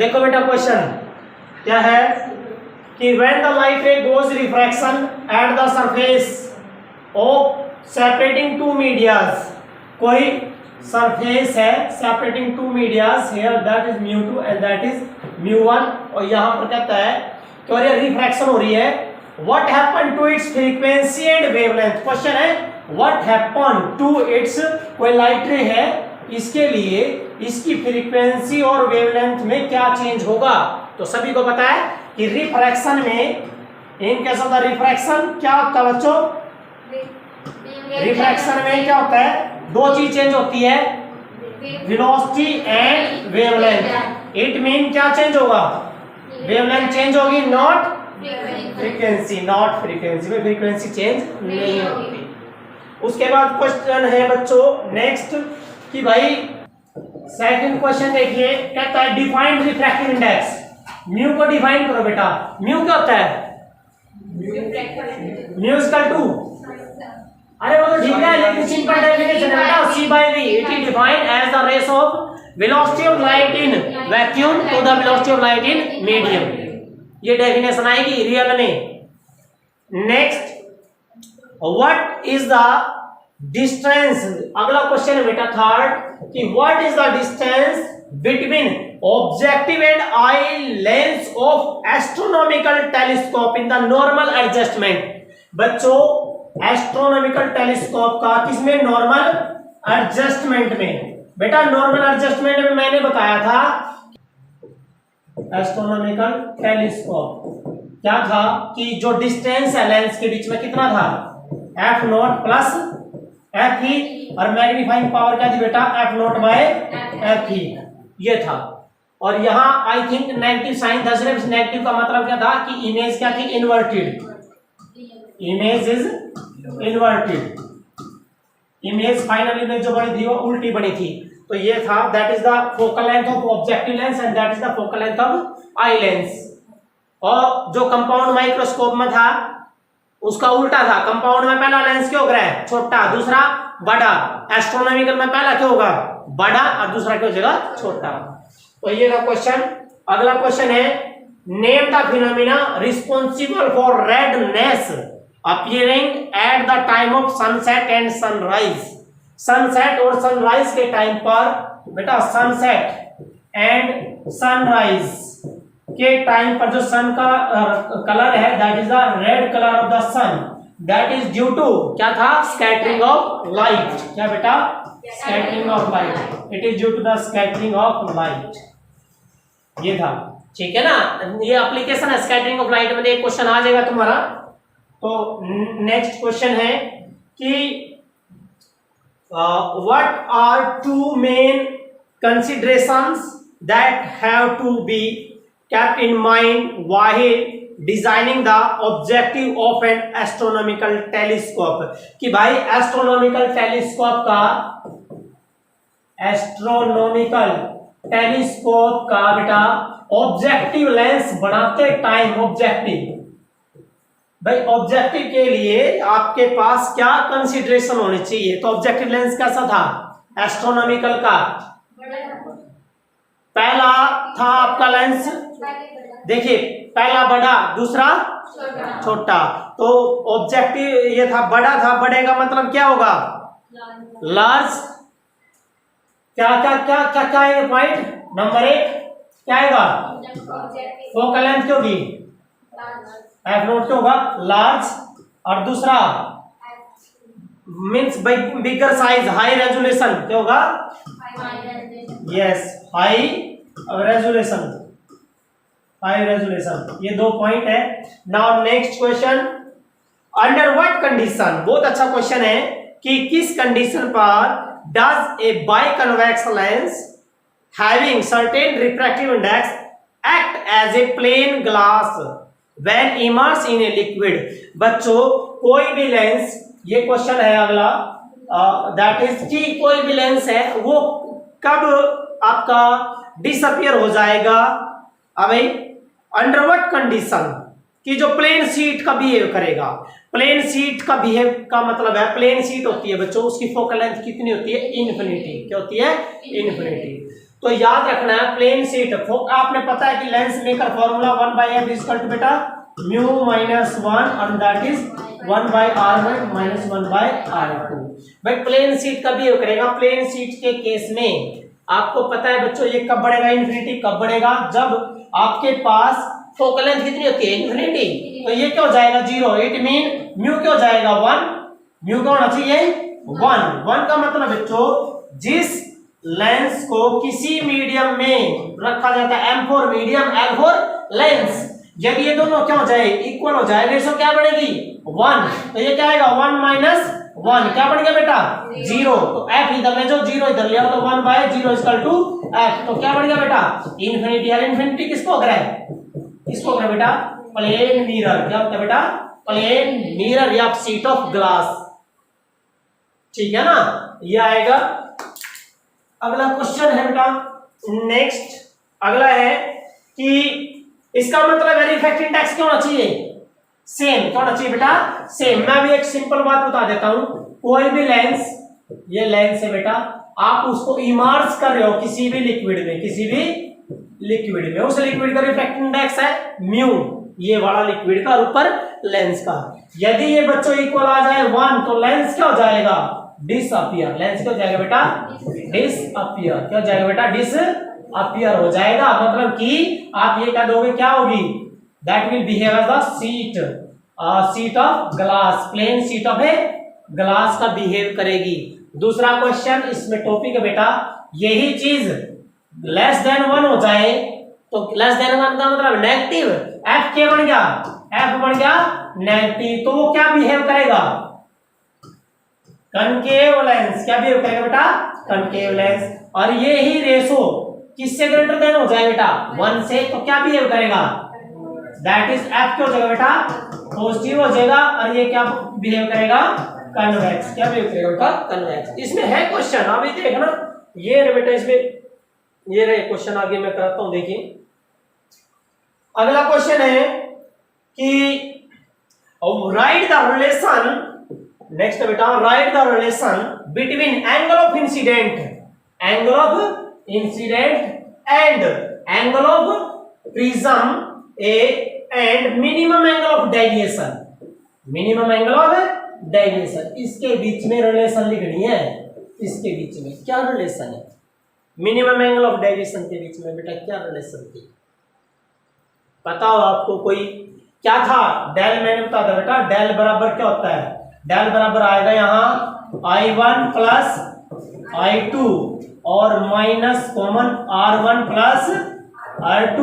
देखो बेटा क्वेश्चन क्या है कि when the light ray goes refraction at the surface of separating two medias, कोई सरफेस है separating two medias, here that is μ2 and that is μ1, और यहां पर कहता है कि और ये रिफ्रैक्शन हो रही है, what happen to its frequency and wavelength. Question है व्हाट हैपन टू इट्स, कोई लाइट रे है, इसके लिए इसकी फ्रीक्वेंसी और वेवलेंथ में क्या चेंज होगा। तो सभी को पता है कि रिफ्रैक्शन में, in case of the refraction क्या होता है बच्चों, रिफ्रैक्शन में क्या होता है, दो चीज चेंज होती है, velocity and wavelength. It mean क्या चेंज होगा, वेवलेंथ चेंज होगी, नॉट फ्रीक्वेंसी, नॉट फ्रीक्वेंसी में फ्रीक्वेंसी चेंज नहीं होती। उसके बाद क्वेश्चन है बच्चों नेक्स्ट कि भाई सेकंड क्वेश्चन देखिए, कहता है डिफाइंड रिफ्रैक्टिव इंडेक्स। म्यू को डिफाइन करो बेटा। म्यू क्या होता है, म्यू इक्वल टू, अरे वो तो ठीक है लेकिन सिंपल डेफिनेशन है बेटा, c by v। It is defined as the ratio of velocity of light in vacuum to the velocity of light in medium. ये डेफिनेशन आएगी रियल में। Next what is the distance, अगला क्वेश्चन है बेटा third कि what is the distance between objective and eye lens of astronomical telescope in the normal adjustment. बच्चों astronomical telescope का किसमें, नॉर्मल एडजस्टमेंट में। बेटा नॉर्मल एडजस्टमेंट में मैंने बताया था एस्ट्रोनॉमिकल टेलीस्कोप क्या था कि जो डिस्टेंस है लेंस के बीच में कितना था, f0 प्लस f e, और मैग्नीफाइंग पावर क्या थी बेटा, f0 बाय f e, ये था। और यहाँ आई थिंक नेगेटिव साइन दस रहे, नेगेटिव का मतलब क्या था कि इमेज क्या थी, inverted, image is inverted, image final image जो बनी थी वो उल्टी बनी थी। तो ये था, that is the focal length of objective lens and that is the focal length of eye lens. और जो कंपाउंड माइक्रोस्कोप में था उसका उल्टा था, कंपाउंड में पहला लेंस क्या होगा छोटा, दूसरा बड़ा। एस्ट्रोनॉमिकल में पहला क्या होगा, बड़ा, और दूसरा क्या हो जाएगा, छोटा। तो ये था क्वेश्चन। अगला क्वेश्चन है name the phenomena responsible for redness appearing at the time of sunset and sunrise. Sunset और सनराइज के टाइम पर बेटा, सनसेट एंड सनराइज के टाइम पर जो सन का कलर है that is the red colour of the sun, that is due to क्या था, स्कैटरिंग ऑफ लाइट। क्या बेटा, scattering of light, it is due to the scattering of light, ये था। ठीक है ना, ये एप्लीकेशन है स्कैटरिंग ऑफ लाइट में, एक क्वेश्चन आ जाएगा तुम्हारा। तो नेक्स्ट क्वेश्चन है कि what are two main considerations that have to be kept in mind while designing the objective of an astronomical telescope। कि भाई एस्ट्रोनॉमिकल टेलीस्कोप का बेटा ऑब्जेक्टिव लेंस बनाते टाइम, ऑब्जेक्टिव भाई, ऑब्जेक्टिव के लिए आपके पास क्या कंसीडरेशन होनी चाहिए। तो ऑब्जेक्टिव लेंस कैसा था एस्ट्रोनॉमिकल का, पहला था आपका लेंस, देखिए पहला बड़ा, दूसरा छोटा। तो ऑब्जेक्टिव ये था, बड़ा था, बड़े का मतलब क्या होगा, लार्ज। क्या क्या क्या क्या क्या है पॉइंट नंबर 1 क्या आएगा, फोकल लेंथ क्या होगी, f0 क्या होगा, लार्ज। और दूसरा means bigger size, high resolution क्या होगा, yes high resolution, high resolution. ये 2 पॉइंट है। Now next question, under what condition, बहुत अच्छा क्वेश्चन है कि किस कंडीशन पर does a biconvex lens having certain refractive index act as a plane glass when immerse in a liquid. बच्चों कोई भी लेंस, ये क्वेश्चन है अगला, दैट इज कि कोई भी लेंस है वो कब आपका डिसअपियर हो जाएगा, अभी अंडर व्हाट कंडीशन, कि जो प्लेन शीट का बिहेव करेगा। प्लेन शीट का बिहेव का मतलब है, प्लेन शीट होती है बच्चों, उसकी फोकल लेंथ कितनी होती है, इन्फिनिटी। क्या होती है, इन्फिनिटी। तो याद रखना है प्लेन शीट आपने पता है कि lens maker formula 1/f equal to बेटा म्यू माइनस 1 और that is 1/r1 minus 1/r2। भाई प्लेन शीट का बिहेव करेगा। प्लेन शीट के केस में आपको पता है बच्चों ये कब बढ़ेगा इन्फिनिटी, कब बढ़ेगा जब आपके पास फोकल लेंथ कितनी होती है इन्फिनिटी, तो ये क्या हो जाएगा 0। इट मीन म्यू क्या हो जाएगा 1, म्यू क्या होना चाहिए 1 का मतलब बच्चों जिस लेंस को किसी मीडियम में रखा जाता है M for medium L for Lenz, यदि ये दोनों क्या हो जाए इक्वल हो जाए रेशो क्या बढ़ेगी 1, तो ये क्या आएगा 1 माइनस 1 क्या बन गया बेटा 0। तो f इधर ले जाओ 0 इधर ले आओ तो 1/0 इक्वल टू f, तो क्या बन गया बेटा इन्फिनिटी। और इन्फिनिटी किसको अगर है, किसको अगर बेटा प्लेन मिरर। क्या होता है बेटा प्लेन मिरर या शीट ऑफ ग्लास, ठीक है ना। ये आएगा। अगला क्वेश्चन है बेटा नेक्स्ट, अगला है कि इसका मतलब है रिफ्रैक्टिव इंडेक्स क्या होना चाहिए सेम, क्या होना चाहिए बेटा सेम। मैं भी एक सिंपल बात बता देता हूं, कोई भी लेंस, ये लेंस है बेटा, आप उसको इमर्ज कर रहे हो किसी भी लिक्विड में, किसी भी लिक्विड में, उस लिक्विड का रिफ्रैक्टिव इंडेक्स है म्यू, ये वाला लिक्विड का ऊपर लेंस का। यदि ये बच्चों इक्वल आ जाए 1 तो लेंस क्या हो जाएगा डिसअपियर। लेंस क्या हो जाएगा बेटा डिसअपियर। क्या हो जाएगा बेटा डिसअपियर हो जाएगा। मतलब कि आप ये कह दोगे क्या होगी that will behave as the sheet of glass, plane sheet of a glass का बिहेव करेगी। दूसरा क्वेश्चन इसमें टॉपिक है बेटा यही चीज लेस देन 1 हो जाए तो लेस देन 1 का मतलब नेगेटिव, एफ क्या बन गया एफ बन गया नेगेटिव, तो वो क्या बिहेव करेगा कनकेव लेंस। क्या बिहेव करेगा बेटा कनकेव लेंस। और ये ही रेशो किससे ग्रेटर देन हो जाए बेटा 1 से, तो क्या बिहेव करेगा दैट इज एफ क्या हो जाएगा बेटा पॉजिटिव हो जाएगा। और ये क्या बिहेव करेगा कन्वेक्स। क्या बिहेव करेगा बेटा कन्वेक्स। इसमें है क्वेश्चन अभी देखना, ये रे बेटा इसमें ये रहे क्वेश्चन आगे मैं कराता हूं। देखिए अगला क्वेश्चन है कि राइट द रिलेशन, नेक्स्ट बेटा right the relation between angle of incident and angle of prism A and minimum angle of deviation, minimum angle of deviation. इसके बीच में रिलेशन लिखनी है। इसके बीच में क्या रिलेशन है मिनिमम एंगल ऑफ डेविएशन के बीच में बेटा क्या रिलेशन थी पता हो आपको कोई क्या था। डेल मैंने बता दिया बेटा डेल बराबर क्या होता है, डेल बराबर आएगा यहाँ I1 प्लस I2 और minus common R1 plus R2।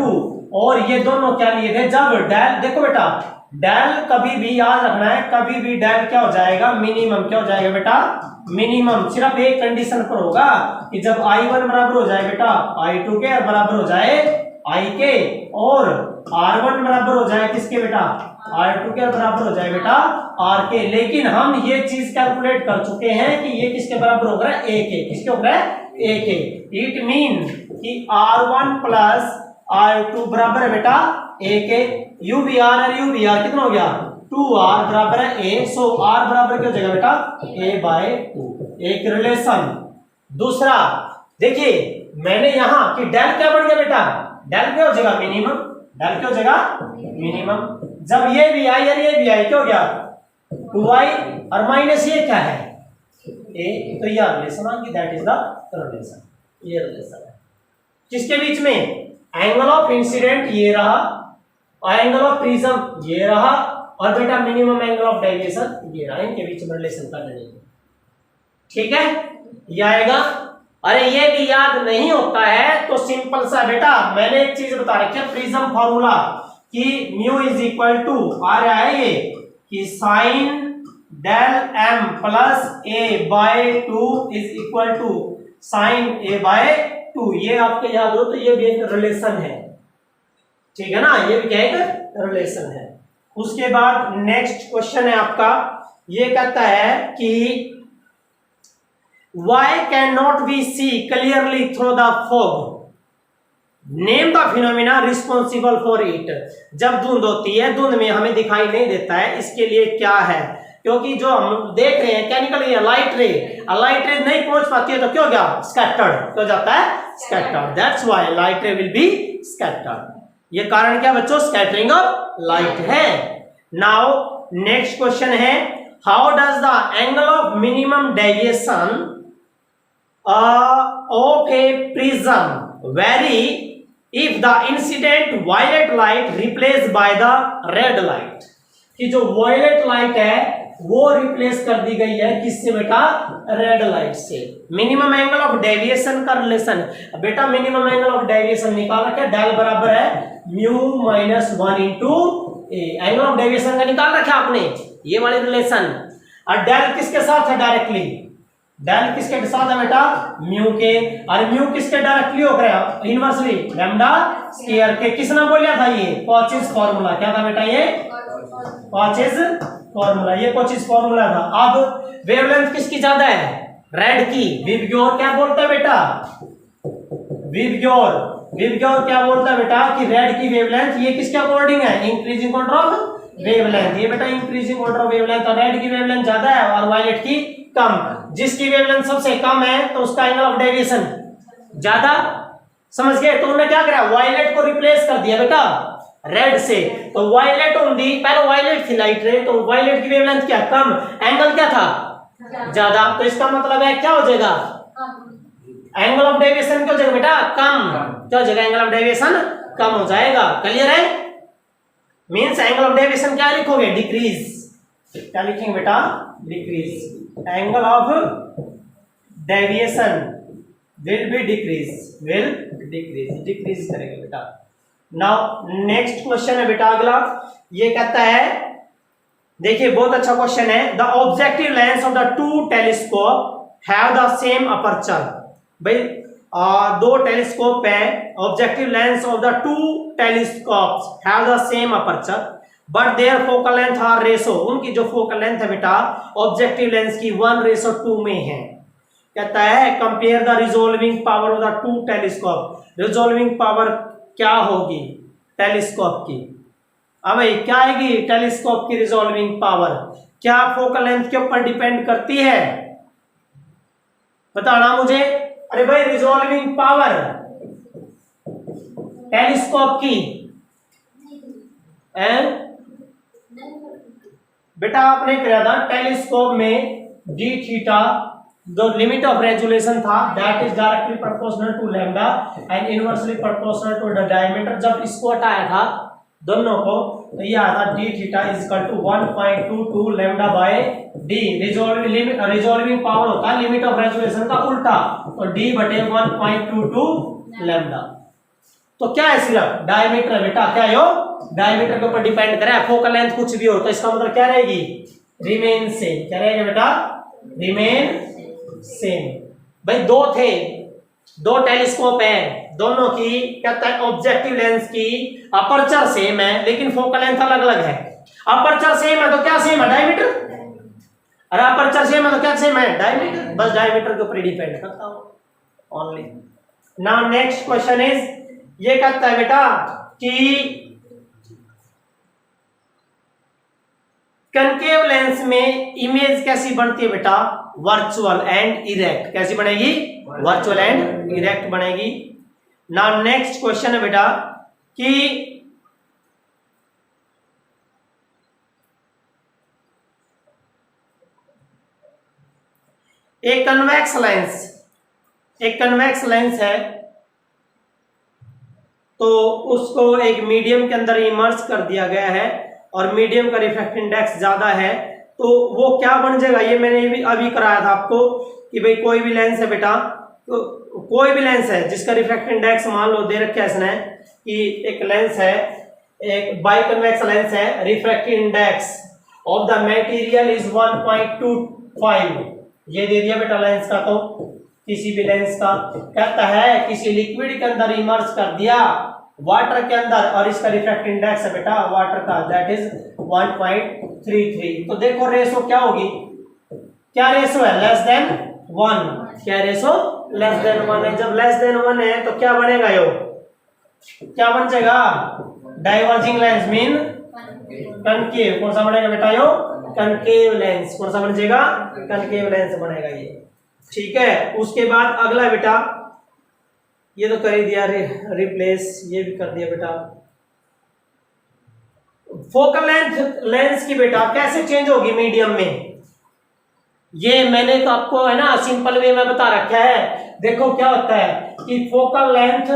और ये दोनों क्या लिए थे जब डेल, देखो बेटा डेल कभी भी याद रखना है, कभी भी डेल क्या हो जाएगा मिनिमम। क्या हो जाएगा बेटा मिनिमम सिर्फ एक कंडीशन पर होगा कि जब I1 बराबर हो जाए बेटा I2 के, बराबर हो जाए I के, और R1 बराबर हो जाए किसके बेटा R2 के, बराबर हो जाए बेटा R के। लेकिन हम ये चीज कैलकुलेट कर चुके हैं कि ये किसके बराबर होगा A के, किसके होगा A के। इट मीन कि R1 प्लस R2 बराबर है बेटा A के। UVR और UVR कितना हो गया 2R बराबर है A, सो R बराबर क्या हो जाएगा बेटा A/2, एक रिलेशन। दूसरा देखिए मैंने यहाँ कि डेल क्या बन गया बेटा डेल क्या हो जाएगा मिनिमम, डेल क्या हो जाएगा मिनिमम। जब ये भी आई और ये भी आई क्या हो गया 2i और माइनस ये क्या है A, तो ये रिलेशन आ गई दैट इज द रिलेशन। ये रिलेशन है किसके बीच में एंगल ऑफ इंसिडेंट ये रहा, एंगल ऑफ प्रिज्म ये रहा, और बेटा मिनिमम एंगल ऑफ डेविएशन ये रहा। इनके बीच में रिलेशन करना नहीं, ठीक है ये आएगा। अरे ये भी याद नहीं होता है तो सिंपल सा बेटा मैंने एक चीज बता रखी है प्रिज्म फॉर्मूला कि म्यू इज इक्वल टू आ रहा है ये कि sine del m plus A/2 is equal to sine A/2। ये आपके याद हो तो ये भी एक रिलेशन है, ठीक है ना, ये भी क्या एक रिलेशन है। उसके बाद नेक्स्ट क्वेश्चन है आपका, ये कहता है कि why cannot we see clearly through the fog, name the phenomena responsible for it। जब धुंध होती है धुंध में हमें दिखाई नहीं देता है, इसके लिए क्या है क्योंकि जो हम देख रहे हैं केमिकल लाइट रे नहीं पहुंच पाती है तो क्यों गया स्कैटर्ड, क्यों जाता है स्कैटर्ड। दैट्स व्हाई लाइट रे विल बी स्कैटर्ड। ये कारण क्या बच्चों, स्कैटरिंग ऑफ लाइट है। नाउ नेक्स्ट क्वेश्चन है, how does the angle of minimum deviation of a prism vary if the incident violet light replaced by the red light। कि जो violet light है वो रिप्लेस कर दी गई है किससे बेटा, रेड लाइट से। मिनिमम एंगल ऑफ डेविएशन का रिलेशन बेटा, मिनिमम एंगल ऑफ डेविएशन निकाल रखा है, डेल बराबर है mu minus 1 into A. Angle of deviation का निकाल रखा है आपने, ये वाली रिलेशन। और डेल किसके साथ है, डायरेक्टली डेल किसके साथ है बेटा, म्यू के। और म्यू किसके डायरेक्टली हो रहा है, इनवर्सली लैम्डा स्क्वायर के। किसने बोला था ये कॉचीज फार्मूला, क्या था बेटा ये कॉचीज फार्मूला, ये कॉचीज फार्मूला था। अब वेवलेंथ किसकी ज्यादा है, रेड की। विबग्योर क्या बोलता है बेटा, विबग्योर क्या बोलता है बेटा कि रेड की वेवलेंथ ये किसके अकॉर्डिंग है, इंक्रीजिंग ऑर्डर ऑफ वेवलेंथ। ये बेटा increasing order of wavelength, red की वेवलेंथ ज्यादा है और वायलेट की कम। जिसकी वेवलेंथ सबसे कम है तो उसका एंगल ऑफ डेविएशन ज्यादा, समझ गए। तो उन्होंने क्या करा, वायलेट को रिप्लेस कर दिया बेटा रेड से। तो वायलेट ओनली, पहले वायलेट थी लाइट रे, तो वायलेट की वेवलेंथ क्या कम, एंगल क्या था ज्यादा। तो इसका मतलब है क्या हो जाएगा, एंगल ऑफ डेविएशन क्या हो जाएगा बेटा, कम। क्या हो जाएगा, एंगल ऑफ डेविएशन कम हो जाएगा। क्लियर है, मींस एंगल ऑफ डेविएशन क्या लिखोगे, डिक्रीज। क्या लिखेंगे बेटा, decrease. Angle of deviation will be decrease, decrease करेंगे बेटा। नाउ नेक्स्ट क्वेश्चन है बेटा अगला, ये कहता है, देखिए बहुत अच्छा क्वेश्चन है। The objective lens of the two telescope have the same aperture. भाई दो टेलीस्कोप है, objective lens of the two telescopes have the same aperture but their focal length are ratio. उनकी जो फोकल लेंथ है बेटा objective lens की 1:2 में है। कहता है compare the resolving power of the two telescope. Resolving power क्या होगी टेलीस्कोप की, अब भाई क्या आएगी टेलीस्कोप की रिजोल्विंग पावर, क्या फोकल लेंथ के ऊपर डिपेंड करती है, बताना मुझे। अरे भाई रिजोल्विंग पावर टेलीस्कोप की बेटा आपने किया था टेलीस्कोप में डी थीटा जो लिमिट ऑफ रेजोल्यूशन था that is directly proportional to lambda and inversely proportional to the diameter. जब इसको हटाया था दोनों को तो ये आया था d theta is equal to 1.22 lambda by D. Resolving power होता है लिमिट ऑफ रेजोल्यूशन का उल्टा, तो डी बटे 1.22 लैम्डा। तो क्या है सिर्फ डायमीटर है बेटा, क्या है यो डायमीटर के ऊपर डिपेंड करे। फोकल लेंथ कुछ भी हो तो इसका मतलब क्या रहेगी, रिमेन सेम। क्या रहेगा बेटा, रिमेन सेम। भाई दो थे, दो टेलीस्कोप है, दोनों की कहता है ऑब्जेक्टिव लेंस की अपर्चर सेम है लेकिन फोकल लेंथ अलग अलग है। अपर्चर सेम है तो क्या सेम है, डायमीटर। अरे अपर्चर सेम है तो क्या सेम है, डायमीटर। बस डायमीटर के ऊपर डिपेंड करता हूं only. Now next question is, ये कहता है बेटा कि कनकेव लेंस में इमेज कैसी बनती है बेटा, वर्चुअल एंड इरेक्ट। कैसी बनेगी, वर्चुअल एंड इरेक्ट बनेगी। नाउ नेक्स्ट क्वेश्चन है बेटा कि एक कन्वेक्स लेंस है तो उसको एक मीडियम के अंदर इमर्ज कर दिया गया है और मीडियम का रिफ्रैक्टिव इंडेक्स ज्यादा है, तो वो क्या बन जाएगा। ये मैंने भी अभी कराया था आपको कि भाई कोई भी लेंस है बेटा, तो कोई भी लेंस है जिसका रिफ्रैक्टिव इंडेक्स मान लो दे रखा है इसने कि एक लेंस है, एक बाइकन्वेक्स लेंस है, refractive index of the material is 1.25। ये दे दिया बेटा लेंस का। तो किसी भी लेंस का कहता है किसी लिक्विड के अंदर इमर्ज कर दिया वाटर के अंदर और इसका रिफ्रैक्टिव इंडेक्स है बेटा वाटर का दैट इज 1.33। तो देखो रेशो क्या होगी, क्या रेशो है, लेस देन 1। क्या रेशो, लेस देन 1 है। जब लेस देन 1 है तो क्या बनेगा, यो क्या बन जाएगा, डाइवर्जिंग लेंस मीन कनकेव। कौन सा बनेगा बेटा, यो कनकेव लेंस। कौन सा बन जाएगा? कनकेव लेंस बनेगा ये। ठीक है, उसके बाद अगला बेटा, ये तो कर ही दिया रिप्लेस, ये भी कर दिया बेटा। फोकल लेंथ लेंस की बेटा कैसे चेंज होगी मीडियम में? ये मैंने तो आपको है ना सिंपल वे में बता रखा है। देखो क्या होता है कि फोकल लेंथ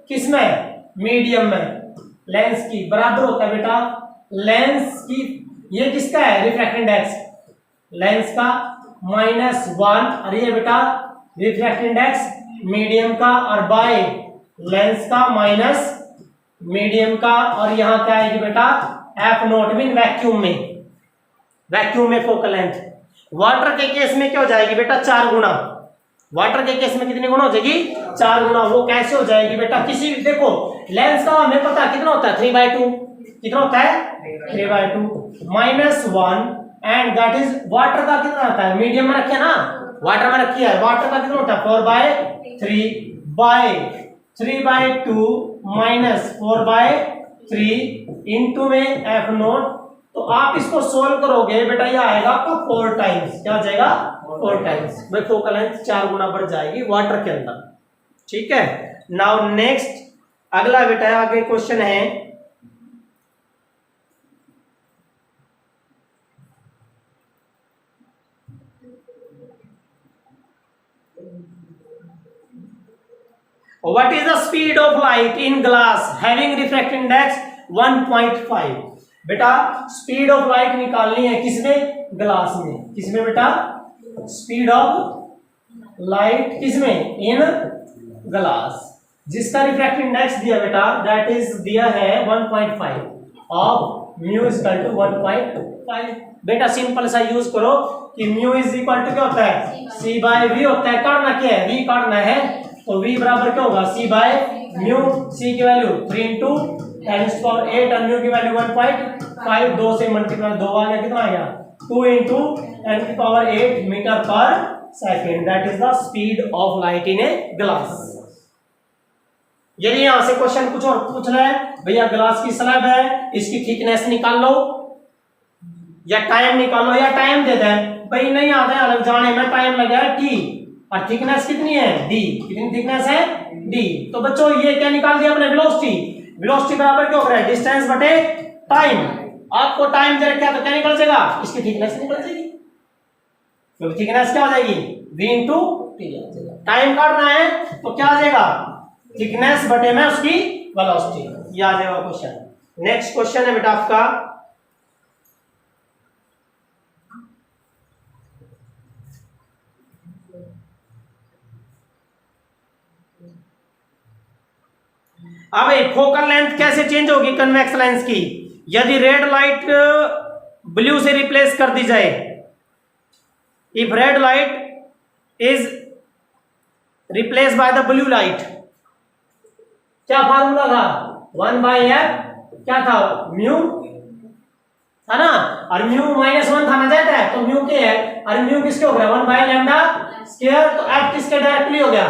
किसमें? मीडियम में। लेंस की बराबर होता है बेटा लेंस की, ये किसका है? रिफ्रैक्टिव इंडेक्स लेंस का -1, और ये बेटा रिफ्रैक्टिव इंडेक्स मीडियम का, और बाय लेंस का माइनस मीडियम का, और यहाँ क्या आएगी बेटा? एफ नॉट मीन वैक्यूम में। वैक्यूम में फोकल लेंथ। वाटर के केस में क्या हो जाएगी बेटा? 4 गुना। वाटर के केस में कितनी गुना हो जाएगी? 4 गुना। वो कैसे हो जाएगी बेटा? किसी देखो लेंस का हमें पता कितना होता है? 3/2। कितना होता है? 3/2 -1, एंड दैट इज वाटर का कितना होता है? मीडियम में रखे ना, वाटर में रखी है। वाटर का कितना होता है? 4/3/3/2 -4/3 इंटू में एफ नॉट। तो आप इसको सोल्व करोगे बेटा, ये आएगा आपको 4 टाइम्स। क्या हो जाएगा? 4 टाइम्स। भाई फोकल लेंथ 4 गुना बढ़ जाएगी वाटर के अंदर। ठीक है, नाउ नेक्स्ट अगला बेटा आगे क्वेश्चन है, what is the speed of light in glass having refractive index 1.5? बेटा स्पीड ऑफ लाइट निकालनी है किसमें? ग्लास में। किसमें बेटा? स्पीड ऑफ लाइट किसमें? In glass. जिसका रिफ्रैक्टिव इंडेक्स दिया बेटा दैट इज दिया है 1.5 of mu is equal to 1.5। बेटा सिंपल सा यूज करो कि म्यू इज इक्वल टू क्या होता है? सी बाय वी होता है। काटना क्या है? वी काटना है, तो v बराबर क्या होगा? c by mu. c की वैल्यू 3 इंटू 10⁸, और म्यू की वैल्यू 1.5। 2 से मल्टीप्लाई 2 आ गया, कितना आ गया? 2 इंटू 10⁸ मीटर पर second. That is the speed of light in a glass. यदि यहां से क्वेश्चन कुछ और पूछ रहा है, भैया ग्लास की स्लैब है, इसकी थिकनेस निकाल लो या टाइम निकाल लो, या टाइम दे दे भाई, नहीं आता है अलग जाने में, टाइम लगा है t, और थिकनेस कितनी है? d। कितनी थिकनेस है? d। तो बच्चों ये क्या निकाल दिया अपने? वेलोसिटी। वेलोसिटी बराबर क्या हो रहा है? डिस्टेंस बटे टाइम। आपको टाइम दे रखा है तो क्या निकल जाएगा? इसकी थिकनेस निकल जाएगी। तो थिकनेस क्या हो जाएगी? v into T. टाइम काटना है तो क्या आ जाएगा? थिकनेस बटे में उसकी वेलोसिटी। ये आ जाएगा क्वेश्चन। नेक्स्ट क्वेश्चन है बेटा आपका, अब फोकल लेंथ कैसे चेंज होगी कन्वेक्स लेंस की? यदि रेड लाइट ब्लू से रिप्लेस कर दी जाए, if red light is replace by the blue light, क्या फार्मूला था? 1/f क्या था? म्यू था ना, और म्यू -1 था ना जाता है, तो म्यू के है, और म्यू किसके हो गया? 1/λ²। तो f किसके डायरेक्टली हो गया?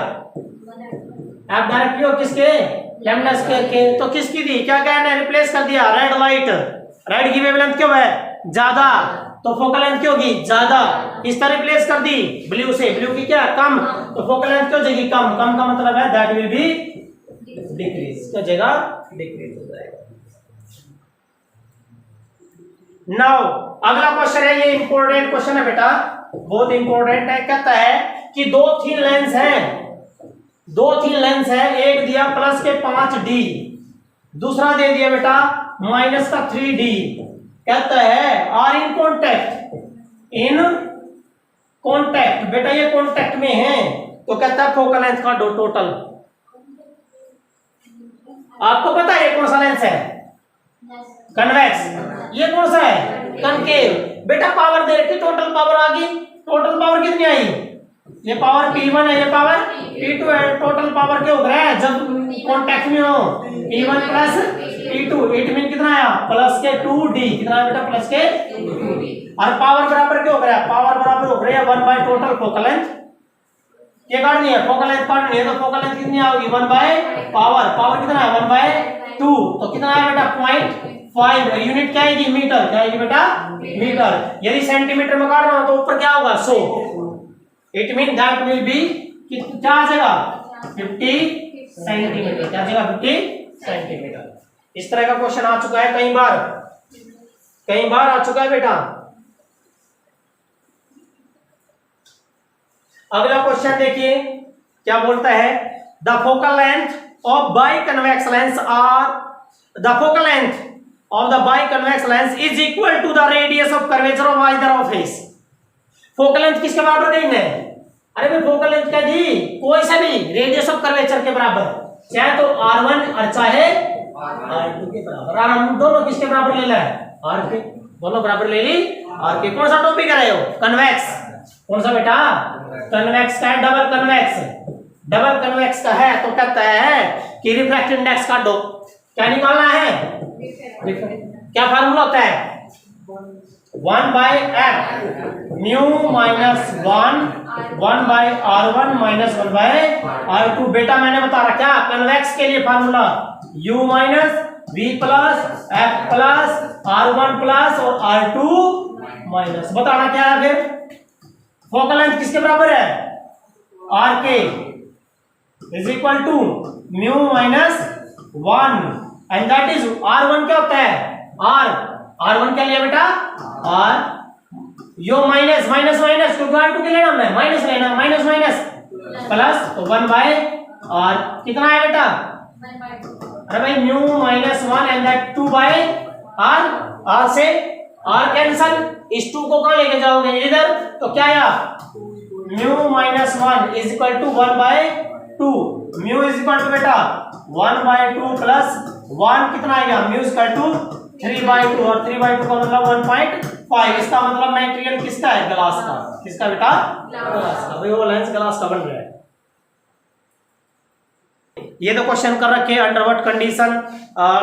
f डायरेक्टली हो किसके? लैम्डा स्क्वायर के। तो किसकी दी? क्या कहना है? रिप्लेस कर दिया रेड लाइट। रेड की वेवलेंथ क्यों है? ज्यादा, तो फोकल लेंथ क्या होगी? ज्यादा। इस तरह रिप्लेस कर दी ब्लू से, ब्लू की क्या? कम, तो फोकल लेंथ क्या हो जाएगी? कम। कम का मतलब है दैट विल बी डिक्रीज। क्या जगह? डिक्रीज हो जाएगा। नाउ अगला क्वेश्चन है, ये इंपॉर्टेंट क्वेश्चन है बेटा, बहुत इंपॉर्टेंट है। कहता है कि दो थिन लेंस है, एक दिया प्लस के 5d, दूसरा दे दिया बेटा माइनस का 3d। कहता है आर इन कॉन्टैक्ट। बेटा ये कॉन्टैक्ट में है, तो कहता है फोकल लेंथ का टोटल। आपको पता है ये कौन सा लेंस है? कन्वेक्स। ये कौन सा है? कनकेव। बेटा पावर दे रखी, टोटल पावर आ गई। टोटल पावर कितनी आई? ये पावर P1 है, ये पावर P2 है। टोटल पावर क्या हो रहा है जब कॉन्टैक्ट में हो? P1 plus P2। It mean कितना आया? प्लस के 2d। कितना है बेटा? प्लस के 2d। और पावर बराबर क्या हो रहा है? पावर बराबर हो रहा है 1 टोटल फोकल लेंथ। क्या काटनी है? फोकल लेंथ काटनी है, तो फोकल लेंथ कितनी आएगी? 1 पावर कितना है? 1/2। तो कितना है बेटा? 5 यूनिट क्या आएगी मीटर, क्या आएगी बेटा मीटर। यदि सेंटीमीटर में काट रहा हूं तो ऊपर क्या होगा 100, it mean that will be क्या आ जाएगा 50 सेंटीमीटर, क्या आ जाएगा 50 सेंटीमीटर। इस तरह का क्वेश्चन आ चुका है कई बार आ चुका है बेटा। अगला क्वेश्चन देखिए क्या बोलता है, the focal length of biconvex lens or the focal length of the biconvex lens is equal to the radius of curvature of either of face. Focal length किसके बराबर देंगे? अरे भाई फोकल लेंथ क्या दी, कोई सा भी रेडियस ऑफ कर्वेचर के बराबर, चाहे तो R1 और चाहे R2 के बराबर। और हम दोनों किसके बराबर ले रहे हैं, R के, दोनों बराबर ले ली R के। कौन सा टॉपिक कर रहे हो, कन्वेक्स, कौन सा बेटा कन्वेक्स का है, डबल कन्वेक्स का है तो कहता है कि रिफ्रैक्टिव इंडेक्स का दो, क्या निकालना है, क्या फार्मूला होता है 1/f mu minus 1/r1 minus 1/r2। बेटा मैंने बता रहा क्या कन्वेक्स के लिए formula u minus v plus f plus r1 plus और r2 माइनस। बताना क्या है फिर, फोकल लेंथ किसके बराबर है r के is equal to mu minus 1 and that is r1 क्या होता है r1 क्या लिया बेटा r यो माइनस क्योंकि r2 के लेना हमने माइनस लेना, माइनस प्लस तो 1/r कितना है बेटा, अरे भाई mu minus 1 and that 2/r से r कैंसल, इस 2 को कहां लेके जाओगे इधर, तो क्या आया mu minus 1 is equal to 1/2, mu is equal to बेटा 1/2 प्लस 1 कितना आएगा म्यू इज इक्वल टू 3/2 और 3/2 का मतलब 1.5। इसका मतलब मटेरियल किसका है, ग्लास का, किसका बेटा ग्लास का, भाई वो लेंस ग्लास का बन रहा है। ये तो क्वेश्चन कर रखे under what condition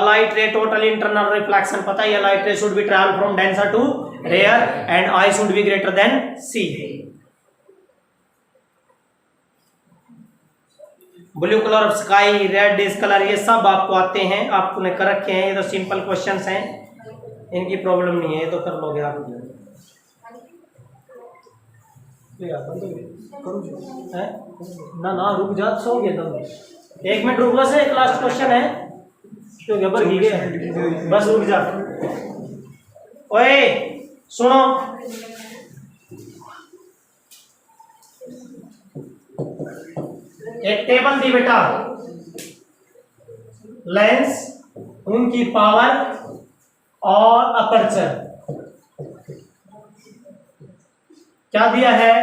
light ray total internal reflection, पता है light ray should be travel from denser to rare and i should be greater than c. Blue colour of sky, red this colour, ये सब आपको आते हैं, आपने कर रखे हैं, ये तो सिंपल क्वेश्चंस हैं, इनकी प्रॉब्लम नहीं है, ये तो कर लोगे आप। ना रुक जा, सो गए तुम, 1 मिनट रुक, बस एक लास्ट क्वेश्चन है क्यों गबर ही गए, बस रुक जा। ओए सुनो, एक टेबल दी बेटा, लेंस, उनकी पावर और अपर्चर, क्या दिया है,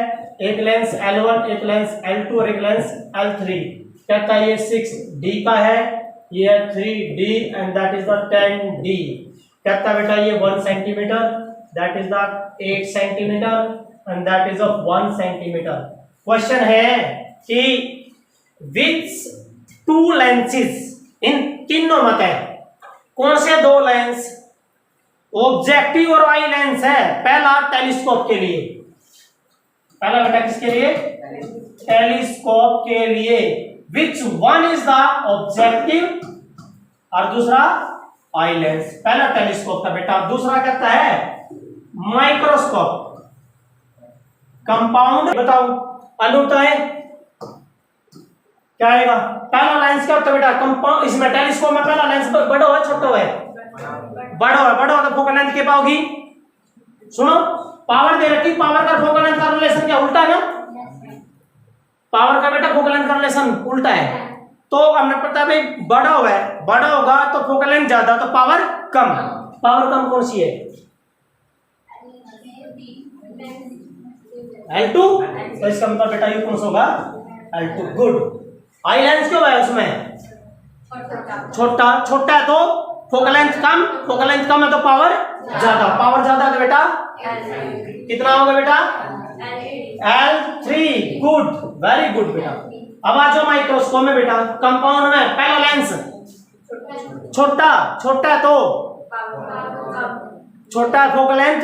एक लेंस L1, एक लेंस L2 और एक लेंस L3। कहता है ये 6D का है, ये 3D and that is the 10D। कहता है बेटा ये 1 centimetre, that is the 8 centimetre and that is of 1 centimetre. Question है कि विच 2 लेंसेज, इन तीनों मत है कौन से 2 लेंस ऑब्जेक्टिव और आई लेंस है, पहला टेलीस्कोप के लिए, पहला बेटा किसके लिए, टेलीस्कोप के लिए, which one is the objective और दूसरा आई लेंस, पहला टेलीस्कोप का बेटा। दूसरा कहता है माइक्रोस्कोप, कंपाउंड, बताओ अनुतय क्या आएगा, पहला लेंस क्या होता है बेटा कंपाउंड, इसमें टेलीस्कोप में पहला लेंस बड़ा है छोटा है, बड़ा तो फोकल लेंथ के पाओगी। सुनो पावर दे रखी, पावर का फोकल लेंथ का रिलेशन क्या उल्टा है ना, पावर का बेटा फोकल लेंथ का रिलेशन उल्टा है, तो हमने पता है भाई बड़ा होगा तो फोकल लेंथ ज्यादा तो पावर कम, पावर कम कौन सी है L2, तो इसका मतलब बेटा ये कौन सा होगा L2, गुड। आई लेंस क्यों है उसमें छोटा है तो फोकल लेंथ कम है तो पावर ज्यादा तो बेटा कितना होगा बेटा L3, गुड, वेरी गुड बेटा। अब आ जाओ माइक्रोस्कोप में बेटा, कंपाउंड में पहला लेंस छोटा है तो छोटा है फोकल लेंथ,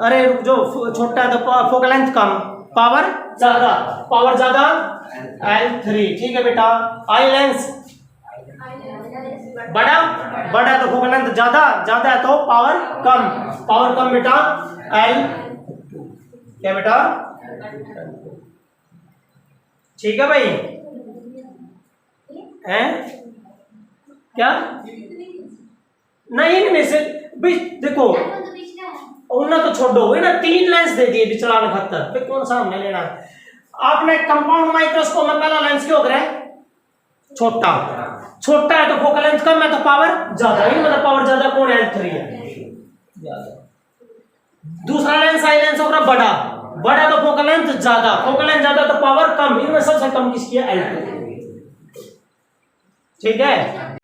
अरे जो छोटा है तो फोकल लेंथ कम, पावर ज्यादा L3, ठीक है बेटा। आई लेंस बड़ा बड़ा है तो फोकल लेंथ ज्यादा, ज्यादा है तो पावर कम, पावर कम बेटा एल, क्या बेटा, ठीक है भाई, हैं क्या नहीं नहीं से देखो उन्हें तो छोड़ो हुई ना, 3 लेंस दे दिए बिचला ने खतर, फिर कौन सा हमने लेना है। आपने कंपाउंड माइक्रोस्कोप में पहला लेंस क्यों करा है छोटा, छोटा है तो फोकल लेंथ कम है तो पावर ज्यादा है, मतलब पावर ज्यादा कौन है, L3 है ज्यादा। दूसरा लेंस आई लेंस होगा बड़ा, बड़ा तो फोकल लेंथ ज्यादा, फोकल लेंथ ज्यादा तो पावर कम, इनमें सबसे कम किसकी है, L2, ठीक है।